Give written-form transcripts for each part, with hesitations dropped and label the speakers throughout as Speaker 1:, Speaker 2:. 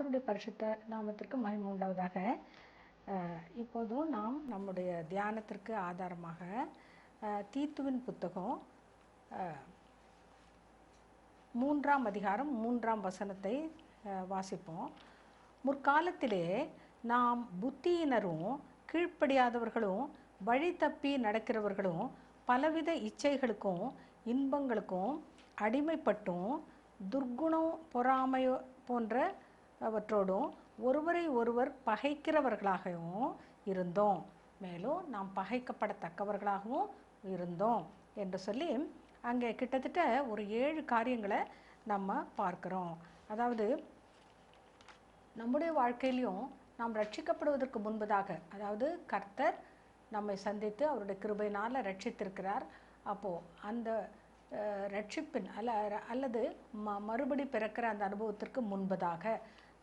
Speaker 1: கர்த்தருடைய பரிசுத்த நாமத்திற்கு மகிமை உண்டாவதாக. இப்போதும் நாம் நம்முடைய தியானத்திற்கு ஆதாரமாக தீத்துவின் புத்தகம் 3ஆம் அதிகாரம் 3ஆம் வசனத்தை வாசிப்போம். முற்காலத்திலே நாம் புத்தியினரும் கீழ்ப்படியாதவர்களும் வழி தப்பி நடக்கிறவர்களும் பலவித இச்சைகளுக்கும் இன்பங்களுக்கும் அடிமைப்பட்டும் துர்க்குணம் பொறாமை போன்றவற்றோடும் ஒருவரை ஒருவர் பகைக்கிறவர்களாகவும் இருந்தோம். மேலும் நாம் பகைக்கப்படத்தக்கவர்களாகவும் இருந்தோம் என்று சொல்லி அங்கே கிட்டத்தட்ட ஒரு 7 காரியங்களை நம்ம பார்க்குறோம். அதாவது நம்முடைய வாழ்க்கையிலையும் நாம் ரட்சிக்கப்படுவதற்கு முன்பதாக, அதாவது கர்த்தர் நம்மை சந்தித்து அவருடைய கிருபையினால் ரட்சித்திருக்கிறார். அப்போது அந்த ரட்சிப்பின் அல்லது மறுபடி பிறக்கிற அந்த அனுபவத்திற்கு முன்பதாக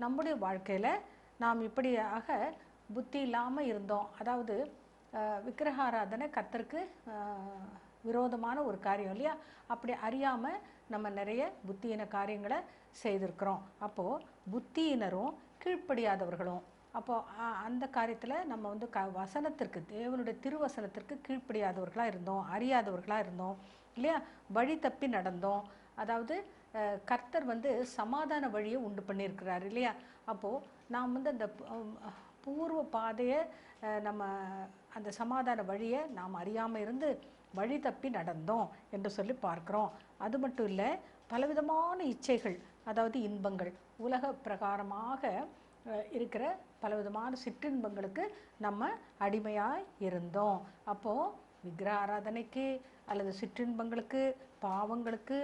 Speaker 1: நம்முடைய வாழ்க்கையில் நாம் இப்படியாக புத்தி இல்லாமல் இருந்தோம். அதாவது விக்கிரகாராதனை கர்த்தருக்கு விரோதமான ஒரு காரியம் இல்லையா? அப்படி அறியாமல் நம்ம நிறைய புத்தியின காரியங்களை செய்திருக்கிறோம். அப்போது புத்தியினரும் கீழ்ப்படியாதவர்களும், அப்போது அந்த காரியத்தில் நம்ம வந்து வசனத்திற்கு, தேவனுடைய திருவசனத்திற்கு கீழ்ப்படியாதவர்களாக இருந்தோம், அறியாதவர்களாக இருந்தோம் இல்லையா? வழி தப்பி நடந்தோம். அதாவது கர்த்தர் வந்து சமாதான வழியை உண்டு பண்ணியிருக்கிறார் இல்லையா? அப்போது நாம் வந்து அந்த பூர்வ பாதையை நம்ம அந்த சமாதான வழியை நாம் அறியாமல் இருந்து வழி தப்பி நடந்தோம் என்று சொல்லி பார்க்குறோம். அது மட்டும் இல்லை, பலவிதமான இச்சைகள், அதாவது இன்பங்கள், உலக பிரகாரமாக இருக்கிற பலவிதமான சிற்றின்பங்களுக்கு நம்ம அடிமையாக இருந்தோம். அப்போது விக்கிர ஆராதனைக்கு அல்லது சிற்றின்பங்களுக்கு, பாவங்களுக்கு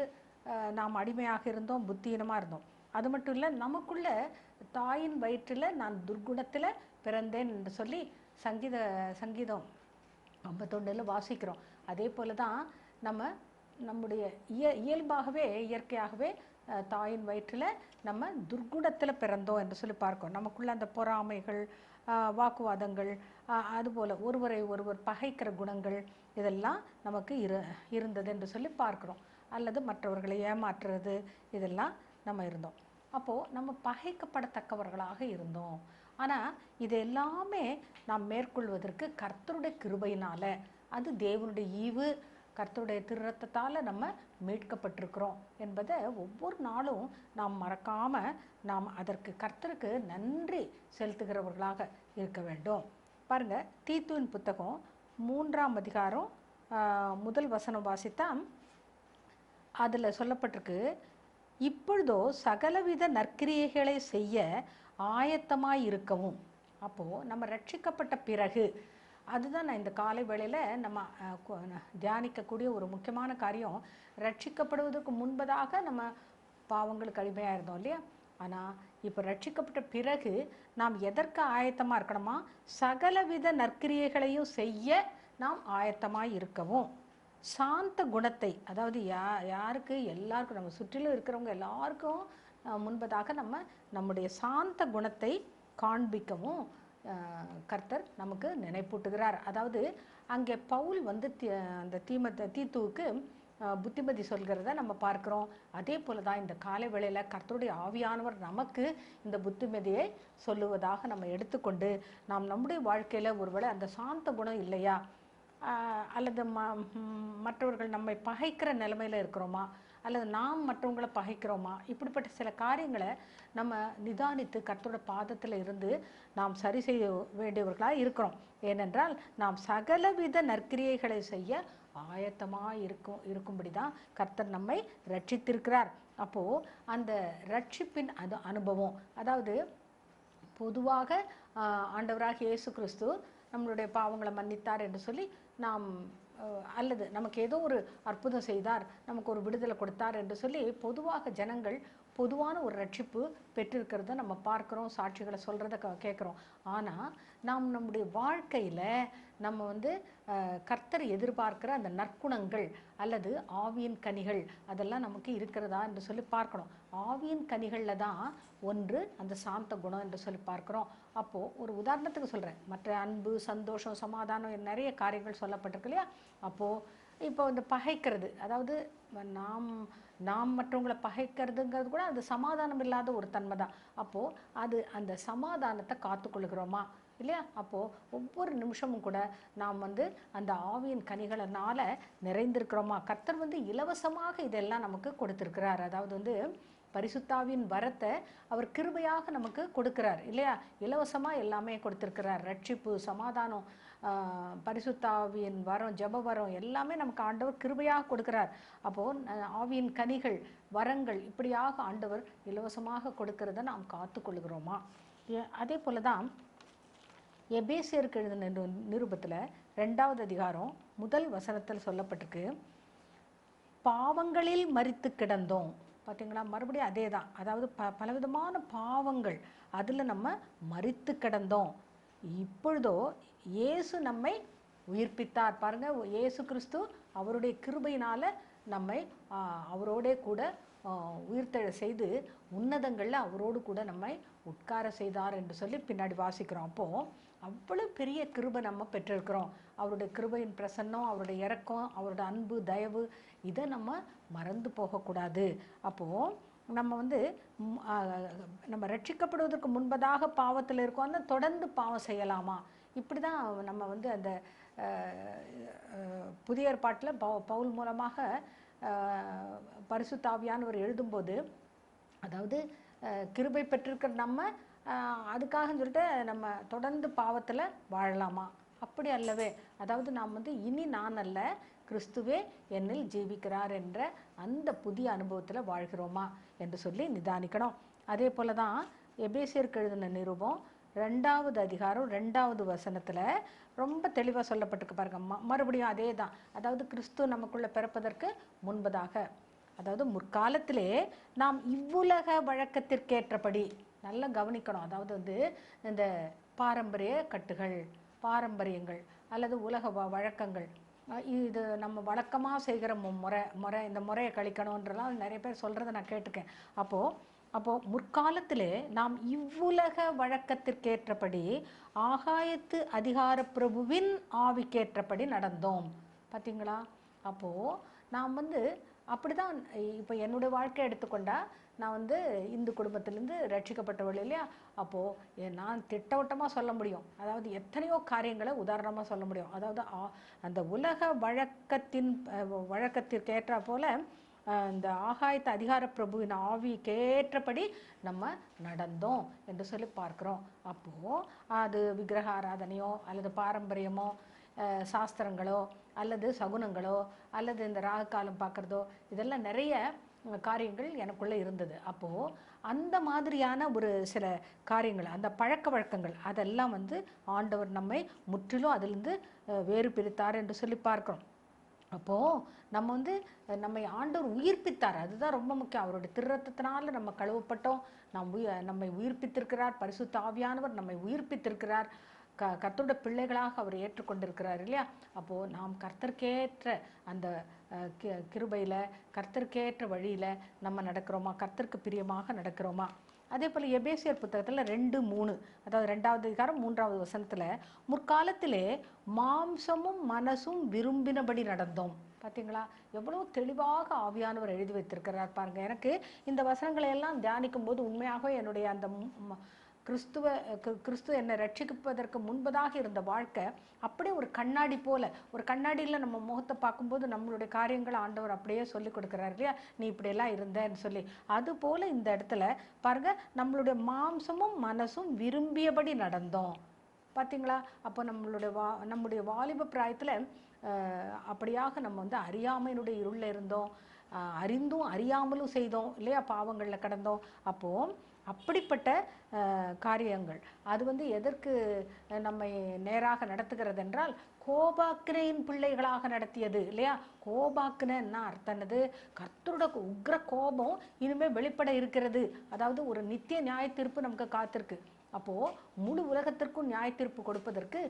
Speaker 1: நாம் அடிமையாக இருந்தோம், புத்தியினமாக இருந்தோம். அது மட்டும் இல்லை, நமக்குள்ள தாயின் வயிற்றில் நான் துர்குணத்தில் பிறந்தேன் என்று சொல்லி சங்கீதம் 51 வாசிக்கிறோம். அதே போல் தான் நம்முடைய இயல்பாகவே இயற்கையாகவே தாயின் வயிற்றில் நம்ம துர்குணத்தில் பிறந்தோம் என்று சொல்லி பார்க்கிறோம். நமக்குள்ள அந்த பொறாமைகள், வாக்குவாதங்கள், அதுபோல் ஒருவரை ஒருவர் பகைக்கிற குணங்கள் இதெல்லாம் நமக்கு இருந்தது என்று சொல்லி பார்க்குறோம். அல்லது மற்றவர்களை ஏமாற்றுறது, இதெல்லாம் நம்ம இருந்தோம். அப்போது நம்ம பகைக்கப்படத்தக்கவர்களாக இருந்தோம். ஆனால் இது எல்லாமே நாம் மேற்கொள்வதற்கு கர்த்தருடைய கிருபையினால், அது தேவனுடைய ஈவு, கர்த்தருடைய திருரத்தத்தால் நம்ம மீட்கப்பட்டிருக்கிறோம் என்பதை ஒவ்வொரு நாளும் நாம் மறக்காமல் நாம் அதற்கு கர்த்தருக்கு நன்றி செலுத்துகிறவர்களாக இருக்க வேண்டும். பாருங்கள், தீத்துவின் புத்தகம் 3ஆம் அதிகாரம் 1 வசனம் வாசித்தா அதில் சொல்லப்பட்டிருக்கு, இப்பொழுதோ சகலவித நற்கிரியைகளை செய்ய ஆயத்தமாய் இருக்கவும். அப்போது நம்ம ரட்சிக்கப்பட்ட பிறகு, அதுதான் நான் இந்த காலை வேளையில் நம்ம தியானிக்கக்கூடிய ஒரு முக்கியமான காரியம். ரட்சிக்கப்படுவதற்கு முன்பதாக நம்ம பாவங்களுக்கு அடிமையாக இருந்தோம் இல்லையா? ஆனால் இப்போ ரட்சிக்கப்பட்ட பிறகு நாம் எதற்கு ஆயத்தமாக இருக்கணுமா? சகலவித நற்கிரியைகளையும் செய்ய நாம் ஆயத்தமாக இருக்கவும். சாந்த குணத்தை, அதாவது யாருக்கு, எல்லாருக்கும், நம்ம சுற்றிலும் இருக்கிறவங்க எல்லாருக்கும் முன்பதாக நம்முடைய சாந்த குணத்தை காண்பிக்கவும் கர்த்தர் நமக்கு நினைப்பூட்டுகிறார். அதாவது அங்கே பவுல் வந்து அந்த தீத்துவுக்கு புத்திமதி சொல்கிறத நம்ம பார்க்குறோம். அதே போல் தான் இந்த காலை வேளையில் கர்த்தருடைய ஆவியானவர் நமக்கு இந்த புத்திமதியை சொல்லுவதாக நம்ம எடுத்துக்கொண்டு, நாம் நம்முடைய வாழ்க்கையில் ஒருவேளை அந்த சாந்த குணம் இல்லையா, அல்லது மற்றவர்கள் நம்மை பகைக்கிற நிலைமையில் இருக்கிறோமா, அல்லது நாம் மற்றவங்களை பகைக்கிறோமா, இப்படிப்பட்ட சில காரியங்களை நம்ம நிதானித்து கர்த்தரோட பாதத்தில் இருந்து நாம் சரி செய்ய வேண்டியவர்களாக இருக்கிறோம். ஏனென்றால் நாம் சகலவித நற்கிரியைகளை செய்ய ஆயத்தமாக இருக்கும்படி தான் கர்த்தர் நம்மை ரட்சித்திருக்கிறார். அப்போது அந்த ரட்சிப்பின் அனுபவம், அதாவது பொதுவாக ஆண்டவராக இயேசு கிறிஸ்து நம்மளுடைய பாவங்களை மன்னித்தார் என்று சொல்லி நாம், அல்லது நமக்கு ஏதோ ஒரு அற்புதம் செய்தார், நமக்கு ஒரு விடுதலை கொடுத்தார் என்று சொல்லி பொதுவாக ஜனங்கள் பொதுவான ஒரு ரட்சிப்பு பெற்றிருக்கிறத நம்ம பார்க்குறோம், சாட்சிகளை சொல்கிறத கேட்குறோம். ஆனால் நாம் நம்முடைய வாழ்க்கையில் நம்ம வந்து கர்த்தர் எதிர்பார்க்கிற அந்த நற்குணங்கள் அல்லது ஆவியின் கனிகள் அதெல்லாம் நமக்கு இருக்கிறதா என்று சொல்லி பார்க்கணும். ஆவியின் கனிகளில் தான் ஒன்று அந்த சாந்த குணம் என்று சொல்லி பார்க்குறோம். அப்போது ஒரு உதாரணத்துக்கு சொல்கிறேன், மற்ற அன்பு, சந்தோஷம், சமாதானம், நிறைய காரியங்கள் சொல்லப்பட்டிருக்கு இல்லையா? அப்போது இப்போ இந்த பகைக்கிறது, அதாவது நாம் நாம் மற்றவங்களை பகைக்கிறதுங்கிறது கூட அது சமாதானம் இல்லாத ஒரு தன்மை தான். அப்போது அது அந்த சமாதானத்தை காத்துக்கொள்கிறோமா இல்லையா? அப்போது ஒவ்வொரு நிமிஷமும் கூட நாம் வந்து அந்த ஆவியின் கனிகளினால நிறைந்திருக்கிறோமா? கர்த்தர் வந்து இலவசமாக இதெல்லாம் நமக்கு கொடுத்துருக்கிறார். அதாவது வந்து பரிசுத்தாவின் வரத்தை அவர் கிருபையாக நமக்கு கொடுக்கிறார் இல்லையா? இலவசமாக எல்லாமே கொடுத்துருக்கிறார். ரட்சிப்பு, சமாதானம், பரிசுத்தாவியின் வரம், ஜப வரம் எல்லாமே நமக்கு ஆண்டவர் கிருபையாக கொடுக்கிறார். அப்போது ஆவியின் கனிகள், வரங்கள் இப்படியாக ஆண்டவர் இலவசமாக கொடுக்கிறத நாம் காத்துக்கொள்கிறோமா? அதே போல தான் எபேசியருக்கு எழுதின நிருபத்தில் 2வது அதிகாரம் 1 வசனத்தில் சொல்லப்பட்டிருக்கு, பாவங்களில் மரித்து கிடந்தோம். பார்த்தீங்களா? மறுபடியும் அதே தான். அதாவது பலவிதமான பாவங்கள், அதில் நம்ம மரித்து கிடந்தோம். இப்பொழுதோ இயேசு நம்மை உயிர்ப்பித்தார். பாருங்கள், இயேசு கிறிஸ்து அவருடைய கிருபையினால் நம்மை அவரோடே கூட உயிர்த்தெழ செய்து உன்னதங்களில் அவரோடு கூட நம்மை உட்கார செய்தார் என்று சொல்லி பின்னாடி வாசிக்கிறோம். அப்போது அவ்வளோ பெரிய கிருபை நம்ம பெற்றிருக்கிறோம். அவருடைய கிருபையின் பிரசன்னம், அவருடைய இரக்கம், அவருடைய அன்பு, தயவு, இதை நம்ம மறந்து போகக்கூடாது. அப்போது நம்ம வந்து நம்ம ரட்சிக்கப்படுவதற்கு முன்பதாக பாவத்தில் இருக்கோம்னா தொடர்ந்து பாவம் செய்யலாமா? இப்படி தான் நம்ம வந்து அந்த புதிய ஏற்பாட்டில் பவுல் மூலமாக பரிசுத்த ஆவியானவர் எழுதும்போது, அதாவது கிருபை பெற்றிருக்கிற நம்ம அதுக்காக சொல்லிட்டு நம்ம தொடர்ந்து பாவத்தில் வாழலாமா? அப்படி அல்லவே. அதாவது நாம் வந்து இனி நான் அல்ல, கிறிஸ்துவே என்னில் ஜீவிக்கிறார் என்ற அந்த புதிய அனுபவத்தில் வாழ்கிறோமா என்று சொல்லி நிதானிக்கணும். அதே போல தான் எபேசியருக்கு எழுதின நிருபம் 2வது அதிகாரம் 2வது வசனத்தில் ரொம்ப தெளிவாக சொல்லப்பட்டிருக்கு பாருங்க. மறுபடியும் அதே தான். அதாவது கிறிஸ்து நமக்குள்ளே பிறப்பதற்கு முன்பதாக, அதாவது முற்காலத்திலே நாம் இவ்வுலக வழக்கத்திற்கேற்றபடி, நல்லா கவனிக்கணும். அதாவது வந்து இந்த பாரம்பரிய கட்டுகள், பாரம்பரியங்கள் அல்லது உலக வழக்கங்கள், இது நம்ம வழக்கமாக செய்கிற முறை இந்த முறையை கழிக்கணுன்றலாம் நிறைய பேர் சொல்கிறத நான் கேட்டிருக்கேன். அப்போது முற்காலத்திலே நாம் இவ்வுலக வழக்கத்திற்கேற்றபடி ஆகாயத்து அதிகார பிரபுவின் ஆவிக்கேற்றபடி நடந்தோம். பார்த்தீங்களா? அப்போது நாம் வந்து அப்படி தான். இப்போ என்னுடைய வாழ்க்கை எடுத்துக்கொண்டா, நான் வந்து இந்து குடும்பத்திலேருந்து ரட்சிக்கப்பட்டவள் இல்லையா? அப்போது நான் திட்டவட்டமாக சொல்ல முடியும். அதாவது எத்தனையோ காரியங்களை உதாரணமாக சொல்ல முடியும். அதாவது அந்த உலக வழக்கத்திற்கேற்ற போல் இந்த ஆகாயத்து அதிகார பிரபுவின் ஆவிக்கேற்றபடி நம்ம நடந்தோம் என்று சொல்லி பார்க்குறோம். அப்போது அது விக்கிரக ஆராதனையோ அல்லது பாரம்பரியமோ சாஸ்திரங்களோ அல்லது சகுனங்களோ அல்லது இந்த ராகக்காலம் பார்க்குறதோ, இதெல்லாம் நிறைய காரியங்கள் எனக்குள்ளே இருந்தது. அப்போது அந்த மாதிரியான ஒரு சில காரியங்கள், அந்த பழக்க வழக்கங்கள், அதெல்லாம் வந்து ஆண்டவர் நம்மை முற்றிலும் அதிலிருந்து வேறு பிரித்தார் என்று சொல்லி பார்க்குறோம். அப்போது நம்ம வந்து நம்மை ஆண்டவர் உயிர்ப்பித்தார். அதுதான் ரொம்ப முக்கியம். அவருடைய திருரத்தத்தினால நம்ம கழுவப்பட்டோம். நம்மை உயிர்ப்பித்திருக்கிறார். பரிசுத்த ஆவியானவர் நம்மை உயிர்ப்பித்திருக்கிறார். கர்த்தருடைய பிள்ளைகளாக அவர் ஏற்றுக்கொண்டிருக்கிறார் இல்லையா? அப்போது நாம் கர்த்தருக்கேற்ற அந்த கிருபையில், கர்த்தருக்கேற்ற வழியில் நம்ம நடக்கிறோமா? கர்த்தருக்கு பிரியமாக நடக்கிறோமா? அதே போல் எபேசியர் புத்தகத்தில் 2:3, அதாவது 2வது அதிகாரம் 3வது வசனத்தில், முற்காலத்திலே மாம்சமும் மனசும் விரும்பினபடி நடந்தோம். பார்த்தீங்களா? எவ்வளோ தெளிவாக ஆவியானவர் எழுதி வைத்திருக்கிறார் பாருங்க. எனக்கு இந்த வசனங்களை எல்லாம் தியானிக்கும் போது உண்மையாகவே என்னுடைய அந்த கிறிஸ்து என்னை ரட்சிப்பதற்கு முன்பதாக இருந்த வாழ்க்கை அப்படியே ஒரு கண்ணாடி போல, ஒரு கண்ணாடியில் நம்ம முகத்தை பார்க்கும்போது நம்மளுடைய காரியங்கள் ஆண்டவர் அப்படியே சொல்லி கொடுக்குறாரு இல்லையா? நீ இப்படியெல்லாம் இருந்தேன்னு சொல்லி. அதுபோல் இந்த இடத்துல பாருங்க, நம்மளுடைய மாம்சமும் மனசும் விரும்பியபடி நடந்தோம். பார்த்தீங்களா? அப்போ நம்முடைய வாலிப பிராயத்தில் அப்படியாக நம்ம வந்து அறியாமையினுடைய இருளில் இருந்தோம், அறிந்தும் அறியாமலும் செய்தோம் இல்லையா? பாவங்களில் கடந்தோம். அப்போது அப்படிப்பட்ட காரியங்கள் அது வந்து எதற்கு நம்மை நேராக நடத்துகிறது என்றால், கோபாக்கினையின் பிள்ளைகளாக நடத்தியது இல்லையா? கோபாக்கினா அர்த்தனது கர்த்தரோட உக்ர கோபம் இனிமேல் வெளிப்பட இருக்கிறது. அதாவது ஒரு நித்திய நியாய தீர்ப்பு நமக்கு காத்திருக்கு. அப்போது முழு உலகத்திற்கும் நியாய தீர்ப்பு கொடுப்பதற்கு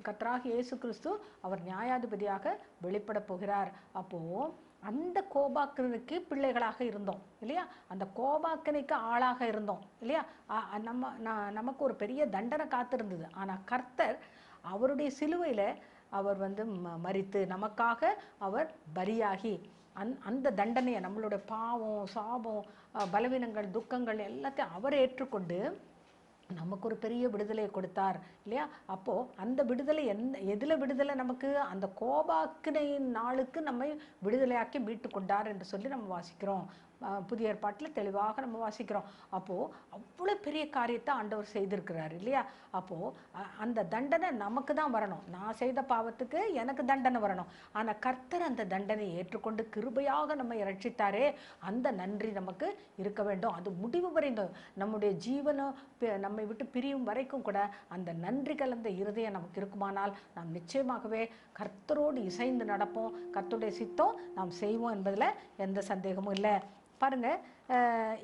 Speaker 1: கர்த்தராகிய இயேசு கிறிஸ்து அவர் நியாயாதிபதியாக வெளிப்பட போகிறார். அப்போது அந்த கோபாக்கினைக்கு பிள்ளைகளாக இருந்தோம் இல்லையா? அந்த கோபாக்கினைக்கு ஆளாக இருந்தோம் இல்லையா? நமக்கு ஒரு பெரிய தண்டனை காத்திருந்தது. ஆனால் கர்த்தர் அவருடைய சிலுவையில் அவர் வந்து மரித்து நமக்காக அவர் பலியாகி அந்த தண்டனையை, நம்மளுடைய பாவம், சாபம், பலவீனங்கள், துக்கங்கள் எல்லாத்தையும் அவர் ஏற்றுக்கொண்டு நமக்கு ஒரு பெரிய விடுதலையை கொடுத்தார் இல்லையா? அப்போது அந்த விடுதலை எதில் விடுதலை? நமக்கு அந்த கோபாக்கினையின் நாளுக்கு நம்மை விடுதலையாக்கி மீட்டு கொண்டார் என்று சொல்லி நம்ம வாசிக்கிறோம். புதிய ஏற்பாட்டில் தெளிவாக நம்ம வாசிக்கிறோம். அப்போது அவ்வளோ பெரிய காரியத்தை ஆண்டவர் செய்திருக்கிறார் இல்லையா? அப்போது அந்த தண்டனை நமக்கு தான் வரணும். நான் செய்த பாவத்துக்கு எனக்கு தண்டனை வரணும். ஆனால் கர்த்தர் அந்த தண்டனையை ஏற்றுக்கொண்டு கிருபையாக நம்மை ரட்சித்தாரே, அந்த நன்றி நமக்கு இருக்க வேண்டும். அது முடிவு வரைக்கும் நம்முடைய ஜீவனம் நம்மை விட்டு பிரியும் வரைக்கும் கூட அந்த நன்றி கலந்த இருதயம் நமக்கு இருக்குமானால் நாம் நிச்சயமாகவே கர்த்தரோடு இசைந்து நடப்போம். கர்த்தருடைய சித்தம் நாம் செய்வோம் என்பதில் எந்த சந்தேகமும் இல்லை. பாருங்க,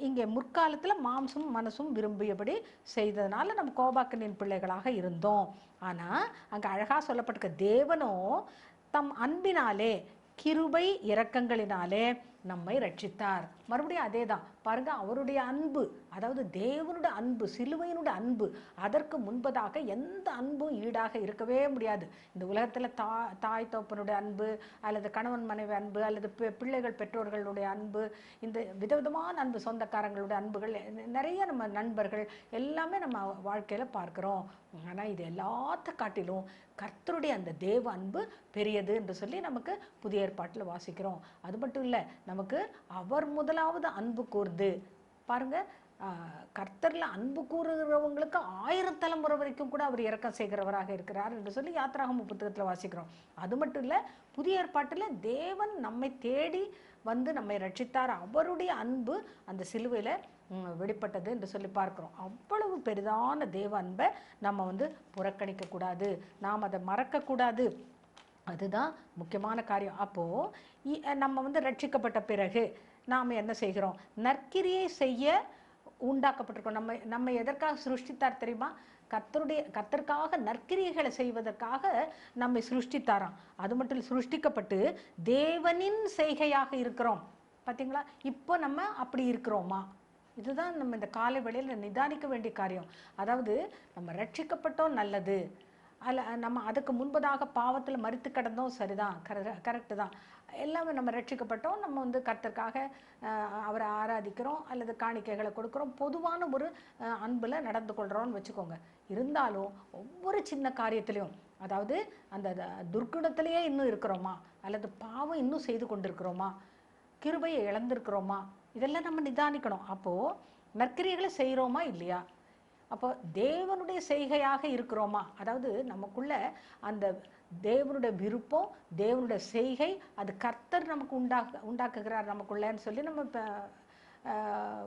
Speaker 1: இங்கே முற்காலத்தில் மாம்சமும் மனசும் விரும்பியபடி செய்ததுனால நம்ம கோபாக்கனின் பிள்ளைகளாக இருந்தோம். ஆனால் அங்கே அழகாக சொல்லப்பட்டிருக்க, தேவனோ தம் அன்பினாலே கிருபை இரக்கங்களினாலே நம்மை ரட்சித்தார். மறுபடியும் அதே தான் பாருங்க, அவருடைய அன்பு, அதாவது தேவனுடைய அன்பு, சிலுவையினுடைய அன்பு, அதற்கு முன்பதாக எந்த அன்பும் ஈடாக இருக்கவே முடியாது. இந்த உலகத்தில் தாய் தோப்பனுடைய அன்பு, அல்லது கணவன் மனைவி அன்பு, அல்லது பிள்ளைகள் பெற்றோர்களுடைய அன்பு, இந்த விதவிதமான அன்பு, சொந்தக்காரங்களுடைய அன்புகள், நிறைய நம்ம நண்பர்கள் எல்லாமே நம்ம வாழ்க்கையில் பார்க்குறோம். ஆனால் இது எல்லாத்த காட்டிலும் கர்த்தருடைய அந்த தேவ அன்பு பெரியது என்று சொல்லி நமக்கு புதிய ஏற்பாட்டில் வாசிக்கிறோம். அது மட்டும் இல்லை, நமக்கு அவர் முதலாவது அன்பு கூர்ந்து பாருங்க, கர்த்தரில் அன்பு கூறுகிறவங்களுக்கு 1000 தலைமுறை வரைக்கும் கூட அவர் இரக்கம் செய்கிறவராக இருக்கிறார் என்று சொல்லி யாத்திராகமம் புத்தகத்தில் வாசிக்கிறோம். அது மட்டும் இல்லை, புதிய ஏற்பாட்டில் தேவன் நம்மை தேடி வந்து நம்மை ரட்சித்தார். அவருடைய அன்பு அந்த சிலுவையில் வெளிப்பட்டது என்று சொல்லி பார்க்கிறோம். அவ்வளவு பெரிதான தேவ அன்பை நம்ம வந்து புறக்கணிக்கக்கூடாது, நாம் அதை மறக்கக்கூடாது. அதுதான் முக்கியமான காரியம். அப்போது நம்ம வந்து ரட்சிக்கப்பட்ட பிறகு நாம் என்ன செய்கிறோம்? நற்கிரியை செய்ய உண்டாக்கப்பட்டிருக்கோம். நம்ம எதற்காக சிருஷ்டித்தார் தெரியுமா? கர்த்தருக்காக நற்கிரியைகளை செய்வதற்காக நம்மை சிருஷ்டித்தாராம். அது மட்டும் சிருஷ்டிக்கப்பட்டு தேவனின் செய்கையாக இருக்கிறோம். பார்த்தீங்களா? இப்போ நம்ம அப்படி இருக்கிறோமா? இதுதான் நம்ம இந்த காலை வேளையில் நிதானிக்க வேண்டிய காரியம். அதாவது நம்ம ரட்சிக்கப்பட்டோம், நல்லது. நம்ம அதுக்கு முன்பதாக பாவத்தில் மரித்து கிடந்தோம், சரிதான், கரெக்டு தான். எல்லாமே நம்ம ரட்சிக்கப்பட்டோம், நம்ம வந்து கர்த்தருக்காக அவரை ஆராதிக்கிறோம் அல்லது காணிக்கைகளை கொடுக்குறோம், பொதுவான ஒரு அன்பில் நடந்து கொள்கிறோம்னு வச்சுக்கோங்க. இருந்தாலும் ஒவ்வொரு சின்ன காரியத்திலையும், அதாவது அந்த துர்க்குணத்திலேயே இன்னும் இருக்கிறோமா, அல்லது பாவம் இன்னும் செய்து கொண்டிருக்கிறோமா, கிருபையை இழந்திருக்கிறோமா, இதெல்லாம் நம்ம நிதானிக்கணும். அப்போது நற்கிரியைகளை செய்கிறோமா இல்லையா? அப்போ தேவனுடைய செய்கையாக இருக்கிறோமா? அதாவது நமக்குள்ள அந்த தேவனுடைய விருப்பம், தேவனுடைய செய்கை, அது கர்த்தர் நமக்கு உண்டாக்குகிறார் நமக்குள்ளன்னு சொல்லி நம்ம இப்போ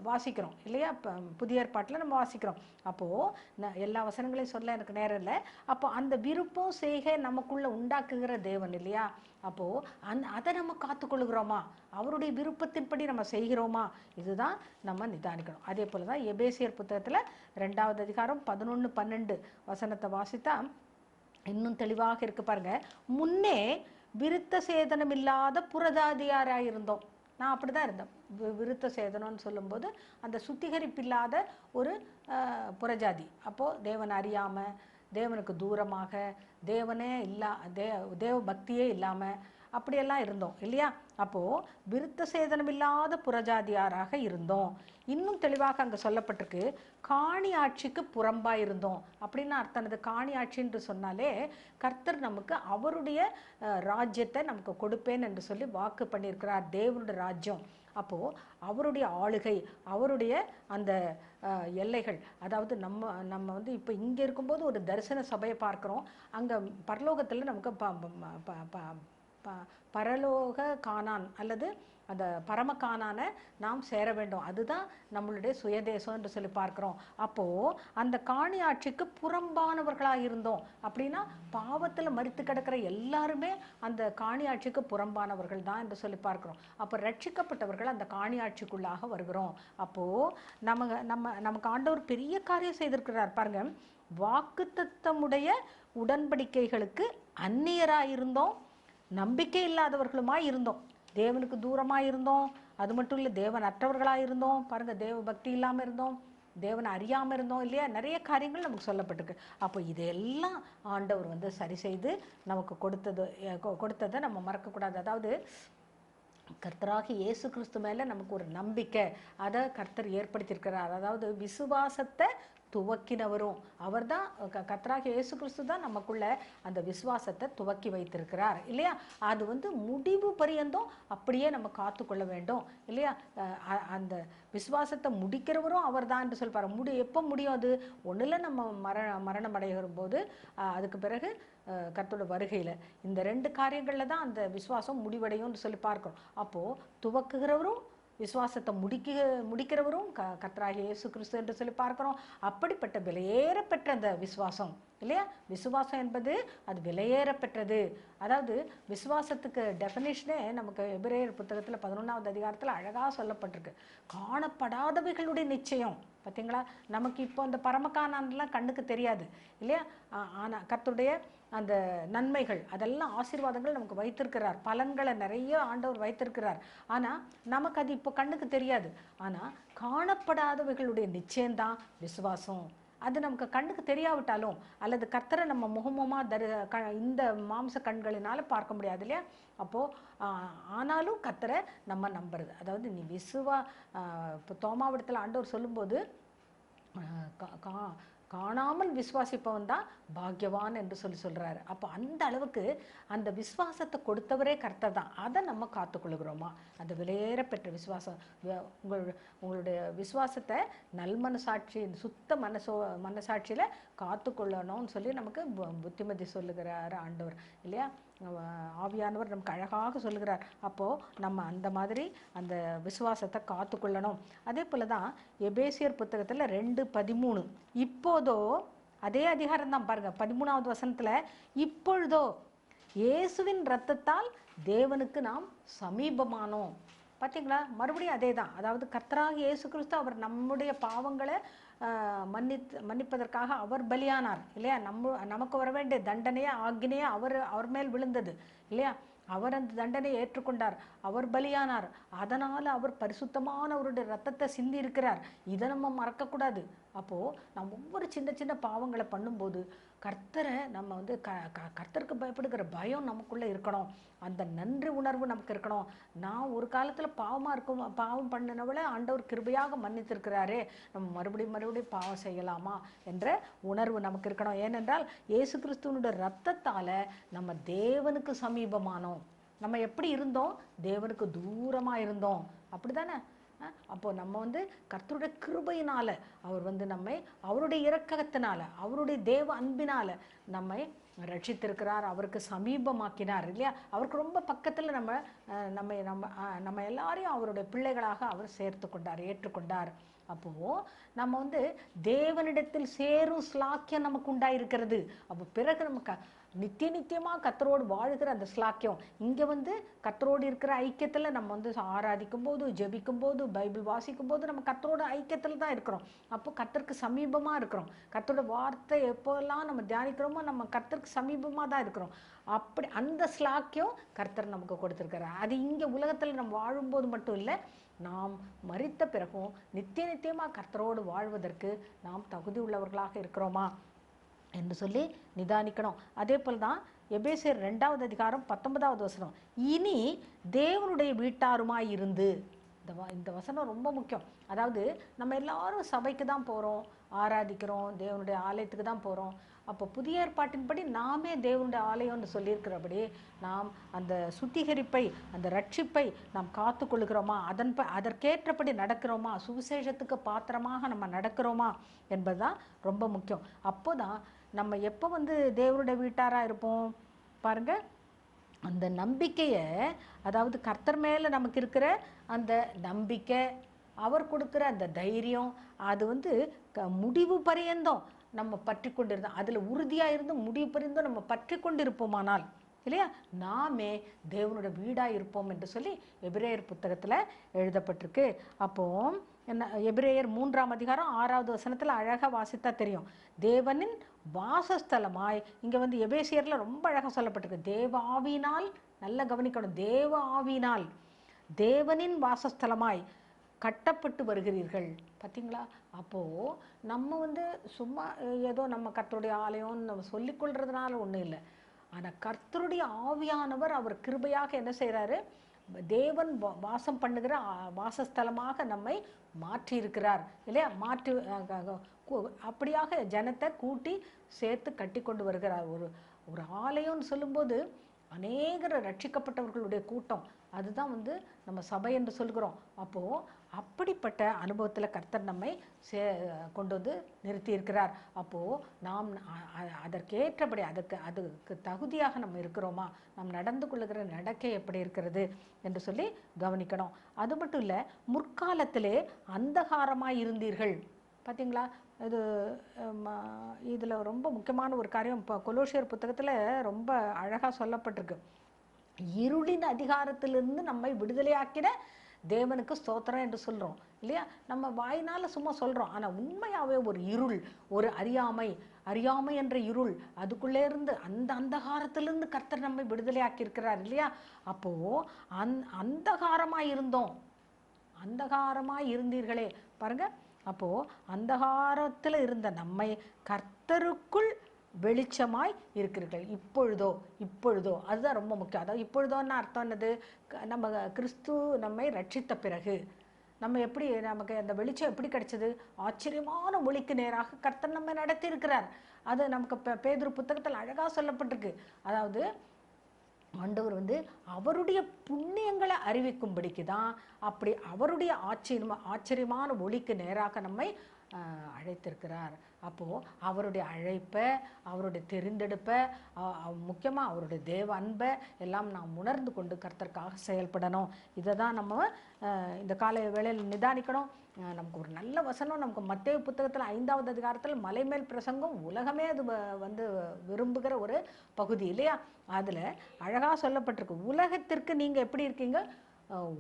Speaker 1: வாசிக்கிறோம் இல்லையா? இப்போ புதிய ஏற்பாட்டில் நம்ம வாசிக்கிறோம். அப்போது எல்லா வசனங்களையும் சொல்ல எனக்கு நேரம் இல்லை. அப்போ அந்த விருப்பம் செய்கை நமக்குள்ளே உண்டாக்குகிற தேவன் இல்லையா? அப்போது அதை நம்ம காத்துக்கொள்கிறோமா? அவருடைய விருப்பத்தின்படி நம்ம செய்கிறோமா? இதுதான் நம்ம நிதானிக்கணும். அதே போல் தான் எபேசியர் புத்தகத்தில் 2வது அதிகாரம் 11-12 வசனத்தை வாசித்தா இன்னும் தெளிவாக இருக்கு பாருங்க. முன்னே விருத்த சேதனம் இல்லாத புறஜாதியாராக இருந்தோம். நான் அப்படி தான் இருந்தேன். விருத்த சேதனம்னு சொல்லும்போது அந்த சுத்திகரிப்பில்லாத ஒரு புறஜாதி. அப்போது தேவனை அறியாமல், தேவனுக்கு தூரமாக, தேவனே தேவ பக்தியே இல்லாமல் அப்படியெல்லாம் இருந்தோம் இல்லையா? அப்போது விருத்த சேதனம் இல்லாத புறஜாதியாராக இருந்தோம். இன்னும் தெளிவாக அங்கே சொல்லப்பட்டிருக்கு, காணி ஆட்சிக்கு புறம்பாக இருந்தோம். அப்படின்னு அர்த்தம். அது காணி ஆட்சின்னு சொன்னாலே கர்த்தர் நமக்கு அவருடைய ராஜ்யத்தை நமக்கு கொடுப்பேன் என்று சொல்லி வாக்கு பண்ணியிருக்கிறார். தேவனுடைய ராஜ்யம். அப்போது அவருடைய ஆளுகை, அவருடைய அந்த எல்லைகள், அதாவது நம்ம வந்து இப்போ இங்கே இருக்கும்போது ஒரு தரிசன சபையை பார்க்குறோம். அங்கே பரலோகத்தில் நமக்கு பரலோக கானான் அல்லது அந்த பரமகானானை நாம் சேர வேண்டும். அதுதான் நம்மளுடைய சுயதேசம் என்று சொல்லி பார்க்குறோம். அப்போது அந்த காணி ஆட்சிக்கு புறம்பானவர்களாக இருந்தோம். அப்படின்னா பாவத்தில் மரித்து கிடக்கிற எல்லாருமே அந்த காணி ஆட்சிக்கு புறம்பானவர்கள் தான் என்று சொல்லி பார்க்குறோம். அப்போ ரட்சிக்கப்பட்டவர்கள் அந்த காணி ஆட்சிக்குள்ளாக வருகிறோம். அப்போது நமக்கு ஆண்டவர் பெரிய காரியம் செய்திருக்கிறார் பாருங்க. வாக்குத்தத்தமுடைய உடன்படிக்கைகளுக்கு அந்நியராக இருந்தோம், நம்பிக்கை இல்லாதவர்களுமாய் இருந்தோம், தேவனுக்கு தூரமாக இருந்தோம். அது மட்டும் இல்லை, தேவன் அற்றவர்களாக இருந்தோம். பாருங்கள், தேவ பக்தி இல்லாமல் இருந்தோம், தேவனை அறியாமல் இருந்தோம் இல்லையா? நிறைய காரியங்கள் நமக்கு சொல்லப்பட்டிருக்கு. அப்போ இதையெல்லாம் ஆண்டவர் வந்து சரி செய்து நமக்கு கொடுத்ததை நம்ம மறக்கக்கூடாது. அதாவது கர்த்தராகி இயேசு கிறிஸ்து மேலே நமக்கு ஒரு நம்பிக்கை, அதை கர்த்தர் ஏற்படுத்தியிருக்கிறார். அதாவது விசுவாசத்தை துவக்கினவரும் அவர் தான். கர்த்தராகி இயேசு கிறிஸ்து தான் நமக்குள்ள அந்த விசுவாசத்தை துவக்கி வைத்திருக்கிறார் இல்லையா. அது வந்து முடிவு பரியந்தம் அப்படியே நம்ம காத்துக்கொள்ள வேண்டும் இல்லையா. அந்த விசுவாசத்தை முடிக்கிறவரும் அவர் தான் என்று சொல்வார். எப்போ முடியும் அது? ஒன்றில் நம்ம மரணம் அடைகிற போது, அதுக்கு பிறகு கர்த்தரோட வருகையில். இந்த 2 காரியங்களில் தான் அந்த விசுவாசம் முடிவடையும்னு சொல்லி பார்க்கிறோம். அப்போது துவக்குகிறவரும் விசுவாசத்தை முடிக்கிறவரும் கர்த்தராகிய இயேசு கிறிஸ்து என்று சொல்லி பார்க்கிறோம். அப்படிப்பட்ட விலையேற பெற்ற அந்த விசுவாசம் இல்லையா. விசுவாசம் என்பது அது விலையேற பெற்றது. அதாவது விசுவாசத்துக்கு டெஃபினிஷனே நமக்கு எபிரேயர் புத்தகத்தில் 11வது அதிகாரத்தில் அழகாக சொல்லப்பட்டிருக்கு. காணப்படாதவைகளுடைய நிச்சயம். பார்த்தீங்களா, நமக்கு இப்போ அந்த பரமகானான்லாம் கண்ணுக்கு தெரியாது இல்லையா. ஆனால் கர்த்தருடைய அந்த நன்மைகள், அதெல்லாம் ஆசீர்வாதங்கள் நமக்கு வைத்திருக்கிறார். பலன்களை நிறைய ஆண்டவர் வைத்திருக்கிறார். ஆனால் நமக்கு அது இப்போ கண்ணுக்கு தெரியாது. ஆனால் காணப்படாதவைகளுடைய நிச்சயம்தான் விசுவாசம். அது நமக்கு கண்ணுக்கு தெரியாவிட்டாலும், அல்லது கர்த்தரை நம்ம முகமுகமாக இந்த மாம்ச கண்களினால் பார்க்க முடியாது இல்லையா. அப்போது ஆனாலும் கர்த்தரை நம்ம நம்புறது. அதாவது நீ இப்போ தோமாவிடத்தில் ஆண்டவர் சொல்லும்போது காணாமல் விசுவாசிப்பவன் தான் பாக்யவான் என்று சொல்கிறாரு. அப்போ அந்த அளவுக்கு அந்த விசுவாசத்தை கொடுத்தவரே கர்த்தர் தான். அதை நம்ம காத்துக்கொள்கிறோமா? அந்த விலையேற பெற்ற விசுவாசம். உங்களுடைய விசுவாசத்தை நல்மனசாட்சி, சுத்த மனசாட்சியில் காத்துக்கொள்ளணும்னு சொல்லி நமக்கு புத்திமதி சொல்லுகிறார் ஆண்டவர் இல்லையா. ஆவியானவர் நமக்கு அழகாக சொல்லுகிறார். அப்போது நம்ம அந்த மாதிரி அந்த விசுவாசத்தை காத்துக்கொள்ளணும். அதே போல் தான் எபேசியர் புத்தகத்தில் 2:13, இப்போதோ, அதே அதிகாரம் தான் பாருங்கள், 13வது வசனத்தில், இப்பொழுதோ இயேசுவின் இரத்தத்தால் தேவனுக்கு நாம் சமீபமானோம். பார்த்தீங்களா, மறுபடியும் அதே தான். அதாவது கர்த்தராக இயேசு கிறிஸ்து அவர் நம்முடைய பாவங்களை மன்னிப்பதற்காக அவர் பலியானார் இல்லையா. நமக்கு வர வேண்டிய தண்டனையே ஆக்கினையே அவர் மேல் விழுந்தது இல்லையா. அவர் அந்த தண்டனையை ஏற்றுக்கொண்டார், அவர் பலியானார். அதனால் அவர் பரிசுத்தமானவருடைய ரத்தத்தை சிந்தி இருக்கிறார். இதை நம்ம மறக்கக்கூடாது. அப்போது நம்ம ஒவ்வொரு சின்ன சின்ன பாவங்களை பண்ணும்போது கர்த்தரை நம்ம வந்து கர்த்தருக்கு பயப்படுகிற பயம் நமக்குள்ளே இருக்கணும். அந்த நன்றி உணர்வு நமக்கு இருக்கணும். நான் ஒரு காலத்தில் பாவம் பண்ணினவளை ஆண்டவர் கிருபையாக மன்னித்திருக்கிறாரே, நம்ம மறுபடியும் பாவம் செய்யலாமா என்ற உணர்வு நமக்கு இருக்கணும். ஏனென்றால் இயேசு கிறிஸ்துவனுடைய ரத்தத்தால் நம்ம தேவனுக்கு சமீபமானோம். நம்ம எப்படி இருந்தோம்? தேவனுக்கு தூரமாக இருந்தோம், அப்படி தானே. அப்போது நம்ம வந்து கர்த்தருடைய கிருபையினால் அவர் வந்து நம்மை அவருடைய இரக்கத்தினால, அவருடைய தேவ அன்பினால் நம்மை ரட்சித்திருக்கிறார், அவருக்கு சமீபமாக்கினார் இல்லையா. அவருக்கு ரொம்ப பக்கத்தில் நம்ம எல்லாரையும் அவருடைய பிள்ளைகளாக அவர் சேர்த்து கொண்டார், ஏற்றுக்கொண்டார். அப்போது நம்ம வந்து தேவனிடத்தில் சேரும் ஸ்லாக்கியம் நமக்கு உண்டாயிருக்கிறது. அப்போ பிறகு நமக்கு நித்தியமாக கர்த்தரோடு வாழ்கிற அந்த ஸ்லாக்கியம். இங்கே வந்து கர்த்தரோடு இருக்கிற ஐக்கியத்தில் நம்ம வந்து ஆராதிக்கும் போது, ஜெபிக்கும் போது, பைபிள் வாசிக்கும் போது நம்ம கர்த்தரோட ஐக்கியத்தில் தான் இருக்கிறோம். அப்போ கர்த்தருக்கு சமீபமாக இருக்கிறோம். கர்த்தரோட வார்த்தை எப்போல்லாம் நம்ம தியானிக்கிறோமோ நம்ம கர்த்தருக்கு சமீபமாக தான் இருக்கிறோம். அப்படி அந்த ஸ்லாக்கியம் கர்த்தர் நமக்கு கொடுத்துருக்கிறார். அது இங்கே உலகத்தில் நம்ம வாழும்போது மட்டும் இல்லை, நாம் மரித்த பிறகும் நித்தியமாக கர்த்தரோடு வாழ்வதற்கு நாம் தகுதி உள்ளவர்களாக இருக்கிறோமா என்று சொல்லி நிதானிக்கணும். அதே போல் தான் எபேசியர் 2வது அதிகாரம் 19வது வசனம், இனி தேவனுடைய வீட்டாருமாய் இருந்து. இந்த வசனம் ரொம்ப முக்கியம். அதாவது நம்ம எல்லாரும் சபைக்கு தான் போகிறோம், ஆராதிக்கிறோம், தேவனுடைய ஆலயத்துக்கு தான் போகிறோம். அப்போ புதிய ஏற்பாட்டின்படி நாமே தேவனுடைய ஆலயம்னு சொல்லியிருக்கிறபடி நாம் அந்த சுத்திகரிப்பை, அந்த ரட்சிப்பை நாம் காத்து கொள்கிறோமா, அதற்கேற்றபடி நடக்கிறோமா, சுவிசேஷத்துக்கு பாத்திரமாக நம்ம நடக்கிறோமா என்பதுதான் ரொம்ப முக்கியம். அப்போ தான் நம்ம எப்போ வந்து தேவனுடைய வீட்டாராக இருப்போம் பாருங்கள். அந்த நம்பிக்கையை, அதாவது கர்த்தர் மேலே நமக்கு இருக்கிற அந்த நம்பிக்கை, அவர் கொடுக்குற அந்த தைரியம், அது வந்து முடிவு பரியந்தம் நம்ம பற்றி கொண்டிருந்தோம், அதில் உறுதியாக இருந்து முடிவு பரியந்தம் நம்ம பற்றி கொண்டிருப்போமானால் இல்லையா, நாமே தேவனோட வீடாக இருப்போம் என்று சொல்லி எபிரேயர் புத்தகத்தில் எழுதப்பட்டிருக்கு. அப்போது என்ன, எபிரேயர் 3ஆம் அதிகாரம் 6வது வசனத்தில் அழகாக வாசித்தா தெரியும். தேவனின் வாசஸ்தலமாய், இங்கே வந்து எபேசியரில் ரொம்ப அழகாக சொல்லப்பட்டிருக்கு. தேவ ஆவியினால், நல்லா கவனிக்கணும், தேவ ஆவியினால் தேவனின் வாசஸ்தலமாய் கட்டப்பட்டு வருகிறீர்கள். பார்த்தீங்களா. அப்போது நம்ம வந்து சும்மா ஏதோ நம்ம கர்த்தருடைய ஆலயம்னு நம்ம சொல்லிக்கொள்றதுனால ஒன்றும் இல்லை. ஆனால் கர்த்தருடைய ஆவியானவர் அவர் கிருபையாக என்ன செய்கிறாரு, தேவன் வாசம் பண்ணுகிற வாசஸ்தலமாக நம்மை மாற்றி இருக்கிறார் இல்லையா? மாற்றி அப்படியாக ஜனத்தை கூட்டி சேர்த்து கட்டி கொண்டு வருகிறார். ஒரு ஆலயம்னு சொல்லும்போது அநேகர் ரட்சிக்கப்பட்டவர்களுடைய கூட்டம், அதுதான் நம்ம சபை என்று சொல்கிறோம். அப்போது அப்படிப்பட்ட அனுபவத்தில் கர்த்தர் நம்மை கொண்டு நிறுத்தி இருக்கிறார். அப்போது நாம் அதற்கேற்றபடி அதுக்கு தகுதியாக நம்ம இருக்கிறோமா, நாம் நடந்து கொள்ளுகிற நடக்கை எப்படி இருக்கிறது என்று சொல்லி கவனிக்கணும். அது மட்டும் இல்லை, முற்காலத்திலே அந்தகாரமாக இருந்தீர்கள். பார்த்தீங்களா? இதில் ரொம்ப முக்கியமான ஒரு காரியம் இப்போ கொலோசியர் புத்தகத்தில் ரொம்ப அழகாக சொல்லப்பட்டிருக்கு. இருளின் அதிகாரத்திலிருந்து நம்மை விடுதலையாக்கின தேவனுக்கு ஸ்தோத்திரம் என்று சொல்கிறோம் இல்லையா? நம்ம வாயினால் சும்மா சொல்கிறோம், ஆனால் உண்மையாகவே ஒரு இருள், ஒரு அறியாமை என்ற இருள், அதுக்குள்ளே இருந்து அந்த அந்தகாரத்திலிருந்து கர்த்தர் நம்மை விடுதலையாக்கியிருக்கிறார் இல்லையா? அப்போது அந்தகாரமாக இருந்தோம், அந்தகாரமாக இருந்தீர்களே பாருங்கள். அப்போது அந்தகாரத்தில் இருந்த நம்மை கர்த்தருக்குள் வெளிச்சமாய் இருக்கிறீர்கள். இப்பொழுதோ அதுதான் ரொம்ப முக்கியம். அதாவது இப்பொழுதோன்னு அர்த்தம் என்னது? நம்ம கிறிஸ்து நம்மை ரட்சித்த பிறகு நம்ம எப்படி, நமக்கு அந்த வெளிச்சம் எப்படி கிடைச்சது? ஆச்சரியமான ஒளிக்கு நேராக கர்த்தர் நம்மை நடத்தி இருக்கிறார். அது நமக்கு பேதுரு புத்தகத்தில் அழகாக சொல்லப்பட்டிருக்கு. அதாவது ஆண்டவர் அவருடைய புண்ணியங்களை அறிவிக்கும்படிக்கு தான் அப்படி அவருடைய ஆச்சரியமான ஒளிக்கு நேராக நம்மை அழைத்திருக்கிறார். அப்போது அவருடைய அழைப்பை, அவருடைய தெரிந்தெடுப்பை, முக்கியமாக அவருடைய தேவ அன்பை எல்லாம் நாம் உணர்ந்து கொண்டு கர்த்தருக்காக செயல்படணும். இதை தான் நம்ம இந்த காலை வேளையில் நிதானிக்கணும். நமக்கு ஒரு நல்ல வசனம், நமக்கு மத்தேயு புத்தகத்தில் 5வது அதிகாரத்தில் மலைமேல் பிரசங்கம் உலகமே அது விரும்புகிற ஒரு பகுதி இல்லையா? அதில் அழகாக சொல்லப்பட்டிருக்கு, உலகத்திற்கு நீங்கள் எப்படி இருக்கீங்க?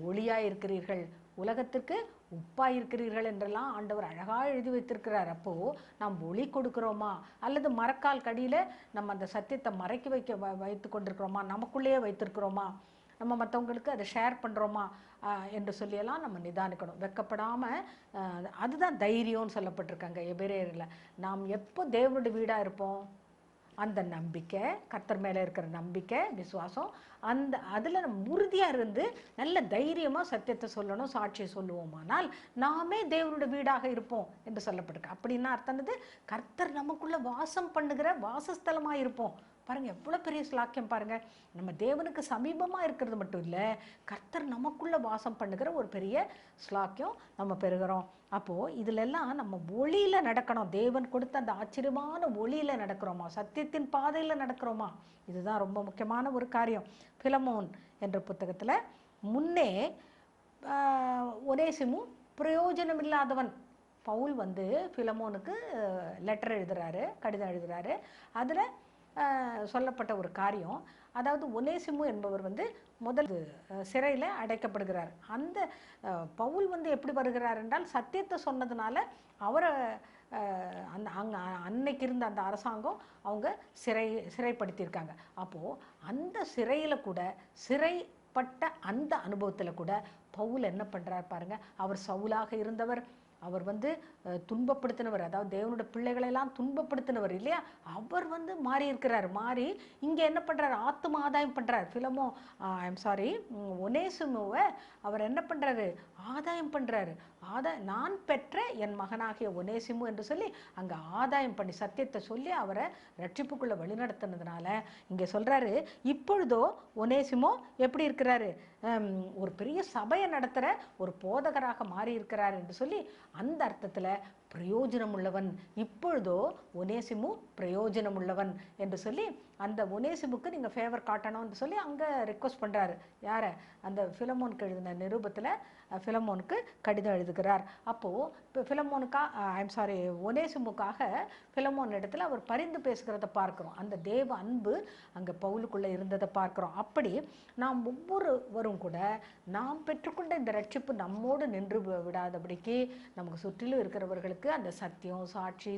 Speaker 1: ஒளியாக இருக்கிறீர்கள், உலகத்திற்கு உப்பாக இருக்கிறீர்கள் என்றெல்லாம் ஆண்டவர் அழகாக எழுதி வைத்திருக்கிறார். அப்போது நாம் ஒளி கொடுக்குறோமா, அல்லது மரக்கால் கடியில் நம்ம அந்த சத்தியத்தை மறைக்க வைத்து கொண்டிருக்கிறோமா, நமக்குள்ளேயே வைத்திருக்கிறோமா, நம்ம மற்றவங்களுக்கு அதை ஷேர் பண்ணுறோமா என்று சொல்லியெல்லாம் நம்ம நிதானிக்கணும். வெக்கப்படாமல், அதுதான் தைரியம்னு சொல்லப்பட்டிருக்காங்க எபிரேயரில். நாம் எப்போ தேவனுடைய வீடாக இருப்போம்? அந்த நம்பிக்கை, கர்த்தர் மேலே இருக்கிற நம்பிக்கை, விசுவாசம், அதில் நம்ம உறுதியாக இருந்து நல்ல தைரியமாக சத்தியத்தை சொல்லணும், சாட்சியை சொல்லுவோமானால் நாமே தேவனுடைய வீடாக இருப்போம் என்று சொல்லப்பட்டிருக்கு. அப்படின்னா அர்த்தம் என்னது? கர்த்தர் நமக்குள்ளே வாசம் பண்ணுகிற வாசஸ்தலமாக இருப்போம். பாருங்கள், எவ்வளோ பெரிய ஸ்லாக்கியம் பாருங்கள். நம்ம தேவனுக்கு சமீபமாக இருக்கிறது மட்டும் இல்லை, கர்த்தர் நமக்குள்ளே வாசம் பண்ணுகிற ஒரு பெரிய ஸ்லாக்கியம் நம்ம பெறுகிறோம். அப்போது இதிலெல்லாம் நம்ம ஒளியில் நடக்கணும். தேவன் கொடுத்த அந்த ஆச்சரியமான ஒளியில் நடக்கிறோமா, சத்தியத்தின் பாதையில் நடக்கிறோமா, இதுதான் ரொம்ப முக்கியமான ஒரு காரியம். பிலமோன் என்ற புத்தகத்தில் முன்னே ஒனேசிமு பிரயோஜனம் இல்லாதவன். பவுல் பிலமோனுக்கு லெட்டர் எழுதுகிறாரு, கடிதம் எழுதுகிறாரு. அதில் சொல்லப்பட்ட ஒரு காரியம், அதாவது ஒனேசிமு என்பவர் முதல் சிறையில் அடைக்கப்படுகிறார். அந்த பவுல் எப்படி வருகிறார் என்றால், சத்தியத்தை சொன்னதுனால அவரை அன்னைக்கு இருந்த அந்த அரசாங்கம் அவங்க சிறைப்படுத்தியிருக்காங்க. அப்போது அந்த சிறையில் கூட, சிறைப்பட்ட அந்த அனுபவத்தில் கூட பவுல் என்ன பண்ணுறார் பாருங்கள். அவர் சவுலாக இருந்தவர், அவர் துன்பப்படுத்தினவர், அதாவது தேவனுடைய பிள்ளைகளெல்லாம் துன்பப்படுத்தினவர் இல்லையா? அவர் மாறி இருக்கிறார். மாறி இங்கே என்ன பண்ணுறாரு? ஆத்தும ஆதாயம் பண்ணுறார். ஒனேசிமுவை அவர் என்ன பண்ணுறாரு? ஆதாயம் பண்ணுறாரு. நான் பெற்ற என் மகனாகிய ஒனேசிமு என்று சொல்லி அங்கே ஆதாயம் பண்ணி சத்தியத்தை சொல்லி அவரை ரட்சிப்புக்குள்ளே வழிநடத்தினதுனால இங்கே சொல்கிறாரு, இப்பொழுதோ ஒனேசிமோ எப்படி இருக்கிறாரு? ஒரு பெரிய சபையை நடத்துகிற ஒரு போதகராக மாறி இருக்கிறார் என்று சொல்லி, அந்த அர்த்தத்தில் பிரயோஜனம் உள்ளவன். இப்பொழுதோ ஒனேசிமு பிரயோஜனம் உள்ளவன் என்று சொல்லி அந்த ஒனேசிமுக்கு நீங்கள் ஃபேவர் காட்டணும்னு சொல்லி அங்கே ரெக்வஸ்ட் பண்ணுறாரு. யாரை? அந்த பிலமோனுக்கு எழுதின நிருபத்தில் பிலமோனுக்கு கடிதம் எழுதுகிறார். அப்போது இப்போ ஒனேசிமுக்காக பிலமோன் இடத்துல அவர் பரிந்து பேசுகிறத பார்க்குறோம். அந்த தேவ அன்பு அங்கே பவுலுக்குள்ளே இருந்ததை பார்க்குறோம். அப்படி நாம் ஒவ்வொருவரும் கூட நாம் பெற்றுக்கொண்ட இந்த ரட்சிப்பு நம்மோடு நின்று விடாதபடிக்கு நமக்கு சுற்றிலும் இருக்கிறவர்களுக்கு அந்த சத்தியம், சாட்சி,